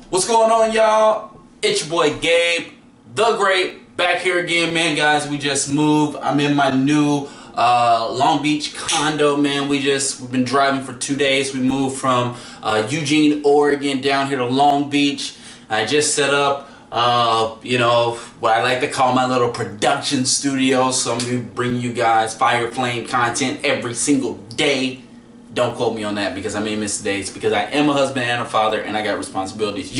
What's going on, y'all? It's your boy Gabe, the Great, back here again, man. Guys, we just moved. I'm in my new Long Beach condo, man. We've been driving for 2 days. We moved from Eugene, Oregon, down here to Long Beach. I just set up, what I like to call my little production studio. So I'm gonna bring you guys fire flame content every single day. Don't quote me on that because I may miss days because I am a husband and a father and I got responsibilities.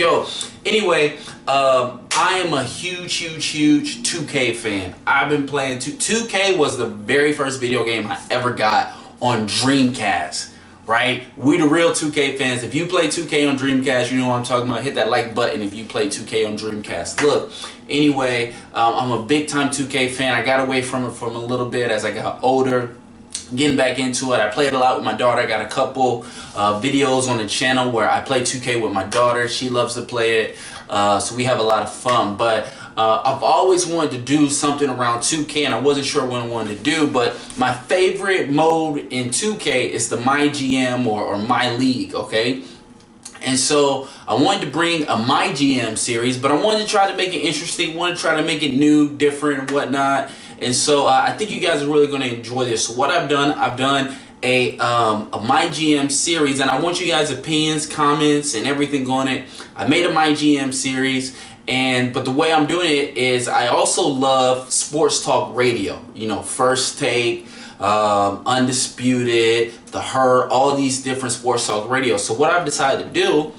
Anyway, I am a huge 2K fan. I've been playing 2K was the very first video game I ever got on Dreamcast. Right? We the real 2K fans. If you play 2K on Dreamcast, you know what I'm talking about. Hit that like button if you play 2K on Dreamcast. Look, anyway, I'm a big time 2K fan. I got away from it for a little bit as I got older. Getting back into it. I played a lot with my daughter. I got a couple videos on the channel where I play 2K with my daughter. She loves to play it, so we have a lot of fun. But I've always wanted to do something around 2K, and I wasn't sure what I wanted to do. But my favorite mode in 2K is the MyGM or My League, okay? And so I wanted to bring a MyGM series, but I wanted to try to make it interesting, wanted to try to make it new, different, and whatnot. And so I think you guys are really going to enjoy this. So what I've done a MyGM series, and I want you guys' opinions, comments, and everything on it. I made a MyGM series, but the way I'm doing it is I also love sports talk radio. You know, First Take, Undisputed, The Herd, all these different sports talk radio. So what I've decided to do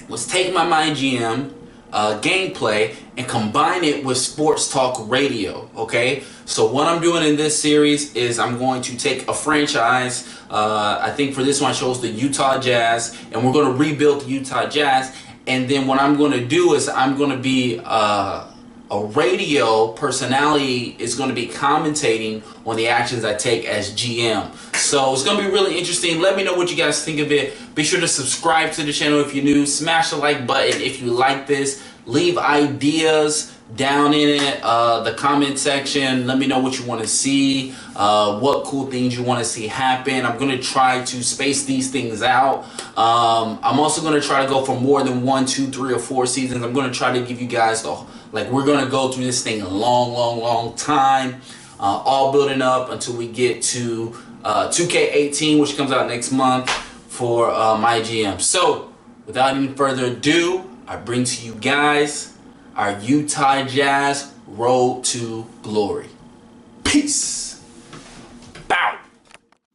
was take my MyGM gameplay and combine it with sports talk radio. Okay, so what I'm doing in this series is I'm going to take a franchise. I think for this one I chose the Utah Jazz, and we're going to rebuild the Utah Jazz. And then what I'm going to do is I'm going to be a radio personality is going to be commentating on the actions I take as GM. So it's going to be really interesting. Let me know what you guys think of it. Be sure to subscribe to the channel if you're new. Smash the like button if you like this. Leave ideas down in it, the comment section. Let me know what you want to see, what cool things you want to see happen. I'm going to try to space these things out. I'm also going to try to go for more than 1, 2, 3, or 4 seasons. I'm going to try to give you guys we're going to go through this thing a long time, all building up until we get to 2k18, which comes out next month for MyGM. So without any further ado, I bring to you guys our Utah Jazz Road to Glory. Peace. Bow.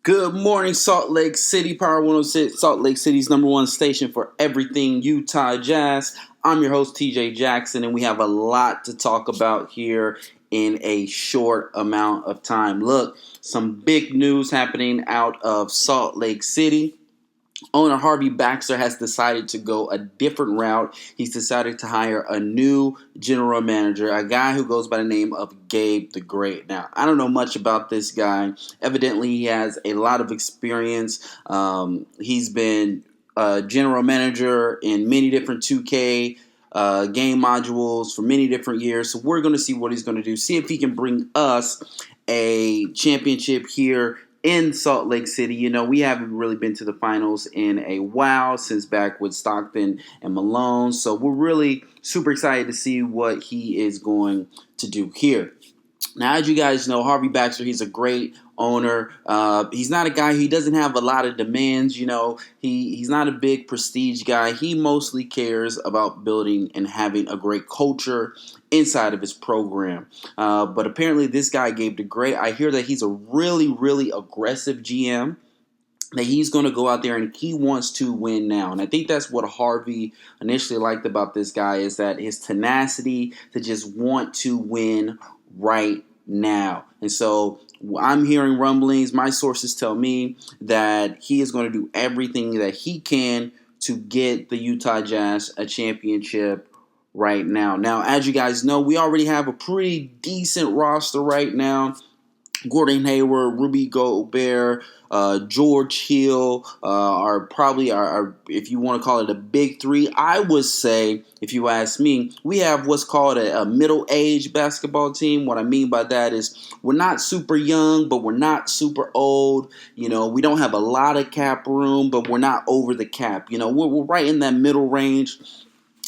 Good morning, Salt Lake City. Power 106, Salt Lake City's #1 station for everything Utah Jazz. I'm your host, TJ Jackson, and we have a lot to talk about here in a short amount of time. Look, some big news happening out of Salt Lake City. Owner Harvey Baxter has decided to go a different route. He's decided to hire a new general manager, a guy who goes by the name of Gabe the Great. Now, I don't know much about this guy. Evidently, he has a lot of experience. He's been a general manager in many different 2K game modules for many different years. So we're going to see what he's going to do. See if he can bring us a championship here in Salt Lake City. You know, we haven't really been to the finals in a while, since back with Stockton and Malone. So we're really super excited to see what he is going to do here. Now, as you guys know, Harvey Baxter, he's a great owner. He's not a guy, he doesn't have a lot of demands, you know. He's not a big prestige guy. He mostly cares about building and having a great culture inside of his program. But apparently this guy, Gabe the Great, I hear that he's a really aggressive GM. That he's going to go out there and he wants to win now. And I think that's what Harvey initially liked about this guy, is that his tenacity to just want to win right now. And so I'm hearing rumblings. My sources tell me that he is going to do everything that he can to get the Utah Jazz a championship right now. Now, as you guys know, we already have a pretty decent roster right now. Gordon Hayward, Rudy Gobert, George Hill are probably our, if you want to call it a big three. I would say, if you ask me, we have what's called a middle-aged basketball team. What I mean by that is we're not super young, but we're not super old. You know, we don't have a lot of cap room, but we're not over the cap. You know, we're right in that middle range.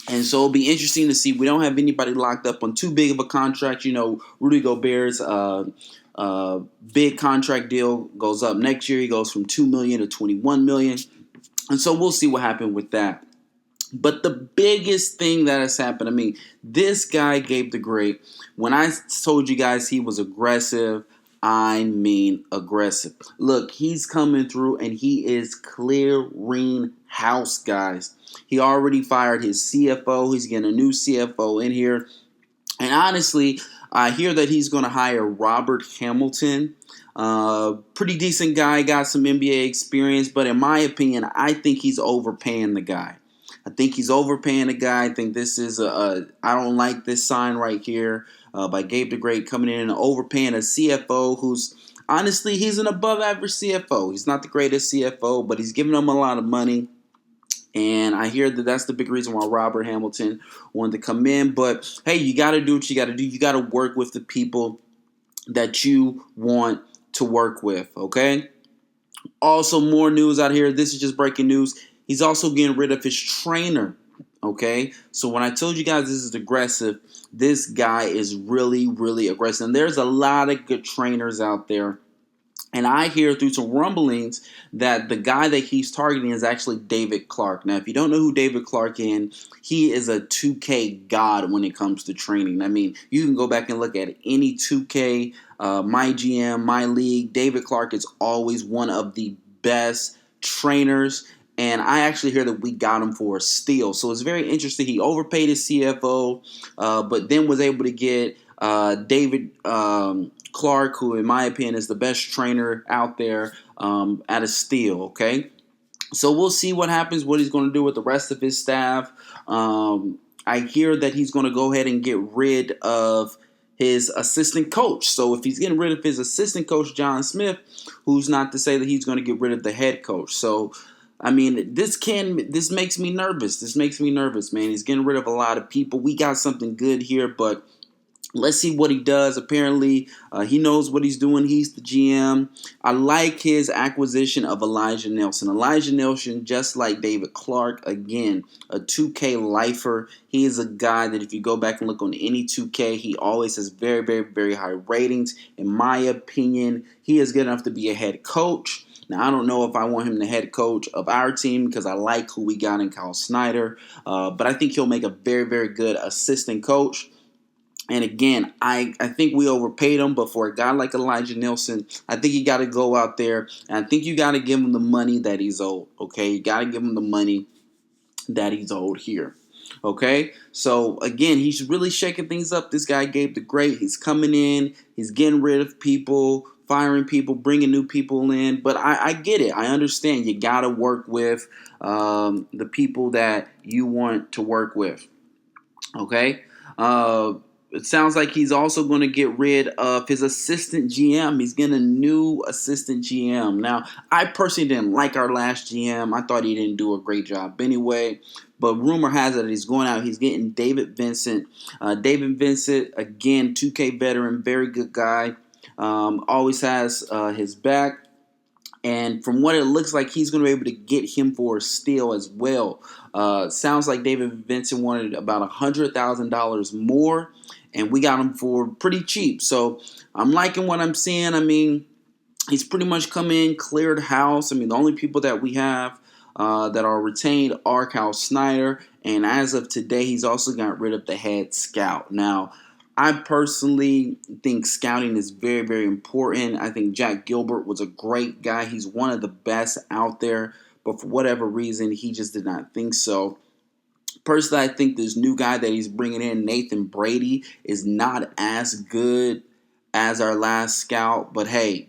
And so it'll be interesting to see. We don't have anybody locked up on too big of a contract. Rudy Gobert's big contract deal goes up next year. He goes from $2 million to $21 million. And so we'll see what happens with that. But the biggest thing that has happened, this guy, Gabe the Great, when I told you guys he was aggressive, I mean aggressive. Look, he's coming through and he is clearing house, guys. He already fired his CFO. He's getting a new CFO in here. And honestly, I hear that he's going to hire Robert Hamilton. Pretty decent guy, got some NBA experience. But in my opinion, I think he's overpaying the guy. I think he's overpaying the guy. I think this is I don't like this sign right here by Gabe the Great coming in and overpaying a CFO who's honestly, he's an above average CFO. He's not the greatest CFO, but he's giving him a lot of money. And I hear that that's the big reason why Robert Hamilton wanted to come in. But hey, you got to do what you got to do. You got to work with the people that you want to work with, okay? Also, more news out here. This is just breaking news. He's also getting rid of his trainer, okay? So when I told you guys this is aggressive, this guy is really, really aggressive. And there's a lot of good trainers out there. And I hear through some rumblings that the guy that he's targeting is actually David Clark. Now, if you don't know who David Clark is, he is a 2K god when it comes to training. You can go back and look at any 2K, MyGM, My League. David Clark is always one of the best trainers. And I actually hear that we got him for a steal. So it's very interesting. He overpaid his CFO, but then was able to get David Clark, who in my opinion is the best trainer out there, at a steal, okay? So we'll see what happens, what he's going to do with the rest of his staff. I hear that he's going to go ahead and get rid of his assistant coach. So if he's getting rid of his assistant coach, John Smith, who's not to say that he's going to get rid of the head coach. So this makes me nervous. This makes me nervous, man. He's getting rid of a lot of people. We got something good here, but let's see what he does. Apparently, he knows what he's doing. He's the GM. I like his acquisition of Elijah Nelson. Elijah Nelson, just like David Clark, again, a 2K lifer. He is a guy that if you go back and look on any 2K, he always has very, very, very high ratings. In my opinion, he is good enough to be a head coach. Now, I don't know if I want him the head coach of our team because I like who we got in Kyle Snyder. But I think he'll make a very, very good assistant coach. And again, I think we overpaid him, but for a guy like Elijah Nelson, I think you got to go out there, and I think you got to give him the money that he's owed, okay? You got to give him the money that he's owed here, okay? So, again, he's really shaking things up. This guy, Gabe the Great, he's coming in, he's getting rid of people, firing people, bringing new people in, but I get it. I understand. You got to work with the people that you want to work with, okay? It sounds like he's also going to get rid of his assistant GM. He's getting a new assistant GM. Now, I personally didn't like our last GM. I thought he didn't do a great job anyway. But rumor has it that he's going out. He's getting David Vincent. David Vincent, again, 2K veteran, very good guy. Always has his back. And from what it looks like, he's going to be able to get him for a steal as well. Sounds like David Vincent wanted about $100,000 more, and we got him for pretty cheap. So I'm liking what I'm seeing. He's pretty much come in, cleared house. The only people that we have that are retained are Kyle Snyder, and as of today, he's also got rid of the head scout. Now, I personally think scouting is very, very important. I think Jack Gilbert was a great guy. He's one of the best out there. But for whatever reason, he just did not think so. Personally, I think this new guy that he's bringing in, Nathan Brady, is not as good as our last scout. But hey,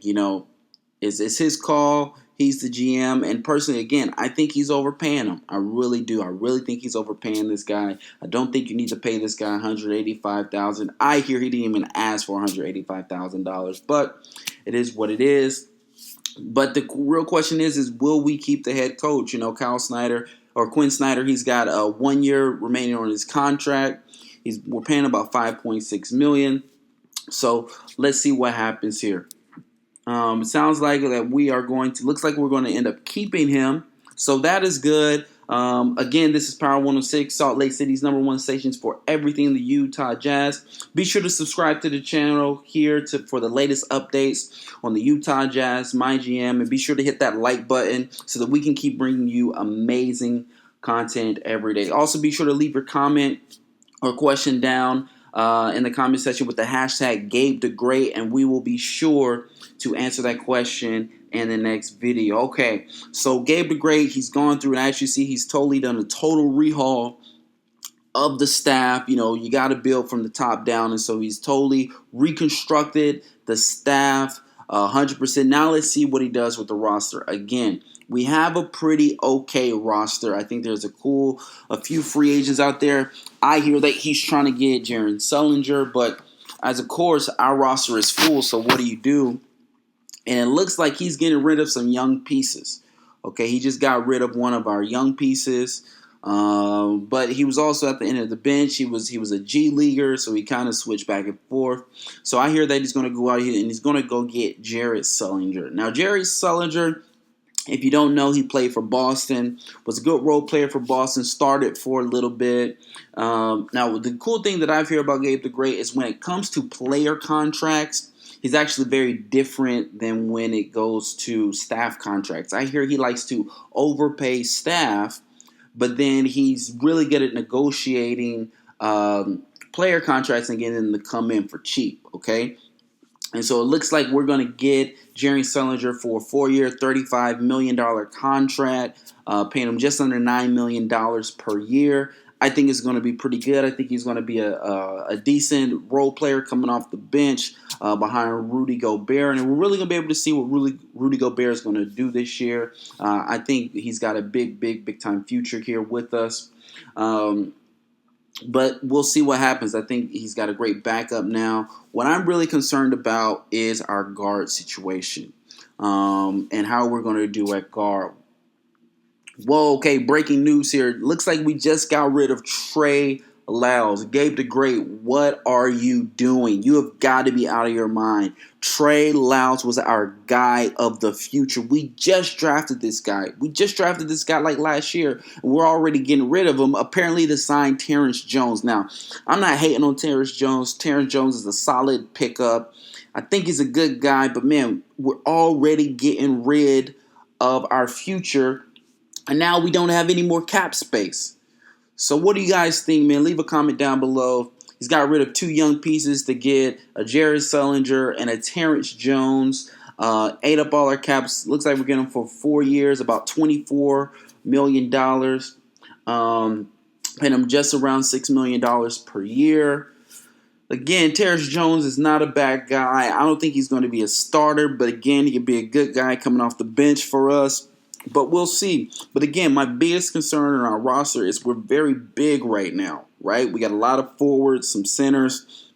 it's his call. He's the GM, and personally, again, I think he's overpaying him. I really do. I really think he's overpaying this guy. I don't think you need to pay this guy $185,000. I hear he didn't even ask for $185,000, but it is what it is. But the real question is will we keep the head coach? Kyle Snyder or Quinn Snyder, he's got 1 year remaining on his contract. We're paying about $5.6 million. So let's see what happens here. It sounds like that looks like we're going to end up keeping him. So that is good. Again, this is Power 106, Salt Lake City's #1 stations for everything in the Utah Jazz. Be sure to subscribe to the channel here for the latest updates on the Utah Jazz, MyGM, and be sure to hit that like button so that we can keep bringing you amazing content every day. Also, be sure to leave your comment or question down in the comment section with the hashtag #GabeTheGreat, and we will be sure to answer that question in the next video. Okay, so Gabe the Great, he's gone through, and as you see, he's totally done a total rehaul of the staff. You know, you got to build from the top down, and so he's totally reconstructed the staff 100%. Now let's see what he does with the roster. Again, we have a pretty okay roster. I think there's a few free agents out there. I hear that he's trying to get Jaren Sullinger, but as of course, our roster is full, so what do? And it looks like he's getting rid of some young pieces. Okay, he just got rid of one of our young pieces. But he was also at the end of the bench. He was a G leaguer, so he kind of switched back and forth. So I hear that he's going to go out here and he's going to go get Jared Sullinger. Now, Jared Sullinger, if you don't know, he played for Boston, was a good role player for Boston, started for a little bit. Now, the cool thing that I've heard about Gabe the Great is when it comes to player contracts, he's actually very different than when it goes to staff contracts. I hear he likes to overpay staff, but then he's really good at negotiating player contracts and getting them to come in for cheap, okay? And so it looks like we're going to get Jerry Sullinger for a 4-year, $35 million contract, paying him just under $9 million per year. I think it's going to be pretty good. I think he's going to be a decent role player coming off the bench behind Rudy Gobert. And we're really going to be able to see what Rudy Gobert is going to do this year. I think he's got a big time future here with us. But we'll see what happens. I think he's got a great backup now. What I'm really concerned about is our guard situation and how we're going to do at guard. Whoa, okay, breaking news here. Looks like we just got rid of Trey Lyles. Gabe the Great, what are you doing? You have got to be out of your mind. Trey Lyles was our guy of the future. We just drafted this guy. Like last year, and we're already getting rid of him, apparently to sign Terrence Jones. Now, I'm not hating on Terrence Jones. Terrence Jones is a solid pickup. I think he's a good guy, but man, we're already getting rid of our future, and now we don't have any more cap space. So what do you guys think, man? Leave a comment down below. He's got rid of 2 young pieces to get a Jared Sullinger and a Terrence Jones. Ate up all our caps. Looks like we're getting them for 4 years, about $24 million. Paying him just around $6 million per year. Again, Terrence Jones is not a bad guy. I don't think he's going to be a starter, but again, he could be a good guy coming off the bench for us. But we'll see. But again, my biggest concern in our roster is we're very big right now, right? We got a lot of forwards, some centers.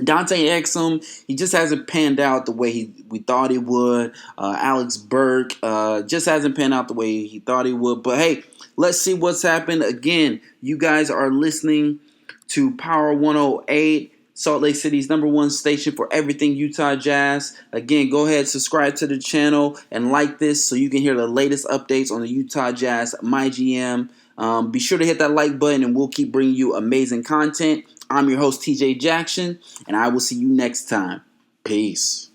Dante Exum, he just hasn't panned out the way we thought he would. Alex Burke just hasn't panned out the way he thought he would. But hey, let's see what's happened. Again, you guys are listening to Power 108. Salt Lake City's #1 station for everything Utah Jazz. Again, go ahead, subscribe to the channel, and like this so you can hear the latest updates on the Utah Jazz, MyGM. Be sure to hit that like button, and we'll keep bringing you amazing content. I'm your host, TJ Jackson, and I will see you next time. Peace.